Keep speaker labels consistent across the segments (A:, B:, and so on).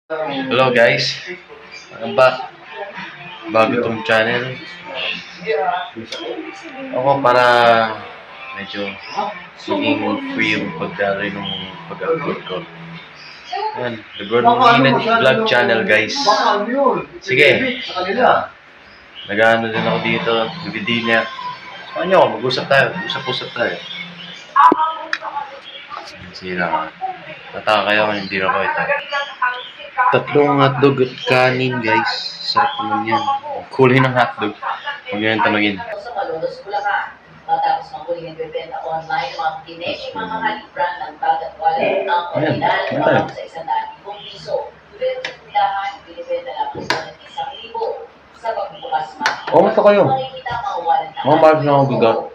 A: Hello guys, welcome back. Bago tong channel. Ako para medyo maging free yung pagdaloy ng pag-upload ko. Ayan, LeBron Minute Vlog Channel guys. Sige, nag-ano din ako dito, nag-video. Ano nyo, mag-usap tayo, usap-usap tayo. Sige lang. Tataka kayo kung hindi na ko ito. Tatlong hotdog at kanin guys. Sarap naman yan. Kulay ng hotdog. Huwag nyo yung tanongin.
B: Matapos manghuling nagbebenta online ng mga kinesh, mga mahaling brand ng bag at wallet ang original para sa 100,000 piso. Pero sa tindahan, binibenta lamang sa 1,000 sa pagbubukas mga.
A: Kamusta kayo?
B: Makikita mga wallet ng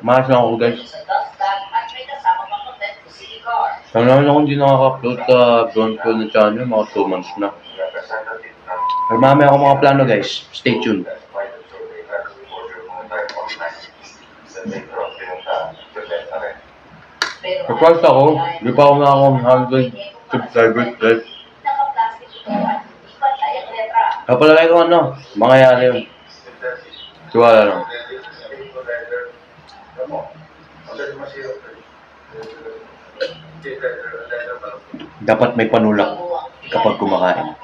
A: Malas na ako guys.
B: sa dust bag at may kasama pang content to city car.
A: Tangan ako hindi nakaka-upload sa Bronco na channel. Mga 2 months na. Pero mamaya ako mga plano guys. Stay tuned. Surprised ako. Di pa ako na akong 100 subscribers guys. Kapalagay ko ano, mangyayari yun. Tiwala lang. Dapat may panulak kapag kumakain.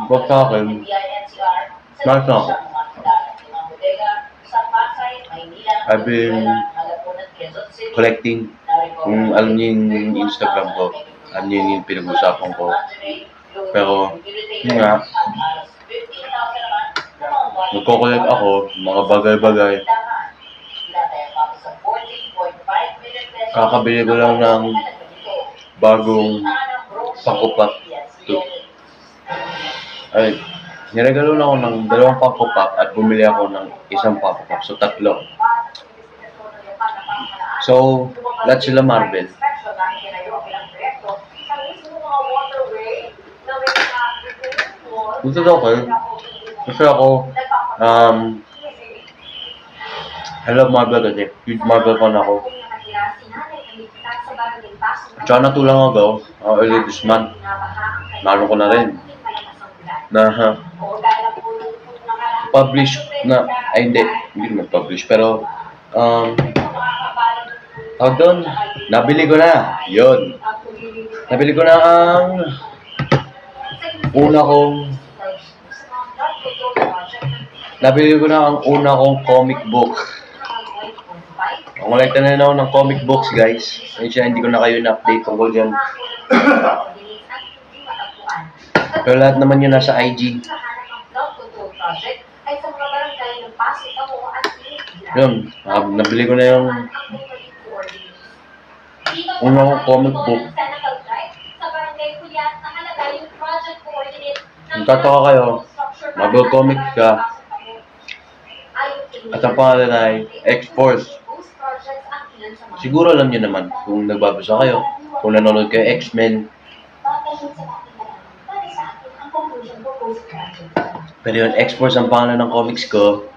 A: Wag sa akin. Nice na ako. I've been collecting. Kung alam niyo yung Instagram ko, alam niyo yung pinag-usapan ko. Pero, yun nga, nagko-collect ako, mga bagay-bagay. Kakabili ko lang ng bagong pangkupat. Ay, niregalo na ako ng 2 pangkupat at bumili ako ng 1 pangkupat. So, 3. So, lahat sila Marvel. Gusto daw kayo. Kasi ako, I love Marvel kasi. Huge Marvel fan ako. Tsaka natulang ako, early this month. Nalo ko na rin. Na publish na, ay hindi mag-publish. Pero, doon, nabili ko na. Yun. Nabili ko na ang una kong comic book. Kolekta na ako ng comic books, guys. Kaya hindi ko na kayo na-update tungkol dyan. Pero lahat naman yun nasa IG. Yun, nabili ko na yung una kong comic book. Kung tataka kayo, mag-comic ka, at ang pangalan ay X-Force. Siguro alam niyo naman kung nagbabasa kayo, kung nanonood kayo X-Men. Pero yun, X-Force ang pangalan ng comics ko.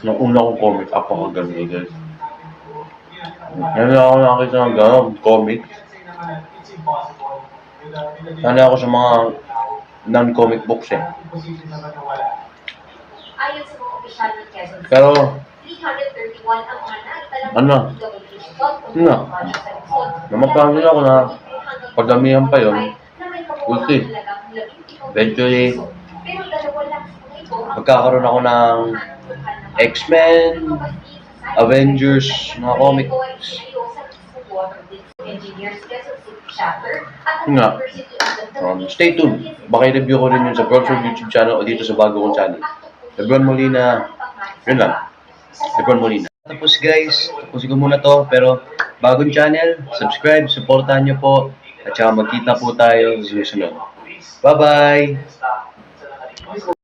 A: Nung una kong comic, apakaganda guys. Yan ako nakakita ng gano'n, comics. Sana ako sa mga non-comic books eh. Pero, ano? Namapangin ako na pagdamihan pa yun. We'll see. Eventually, magkakaroon ako ng X-Men, Avengers, mga comics. Nga. Stay tuned. Baka i-review ko rin yun sa Browser YouTube channel o dito sa bago kong channel. Lebron Molina. Yun lang. Lebron Molina. Tapos guys, tapusin ko muna to. Pero bagong channel, subscribe, supportahan nyo po. At saka magkita po tayo sa susunod. Bye-bye!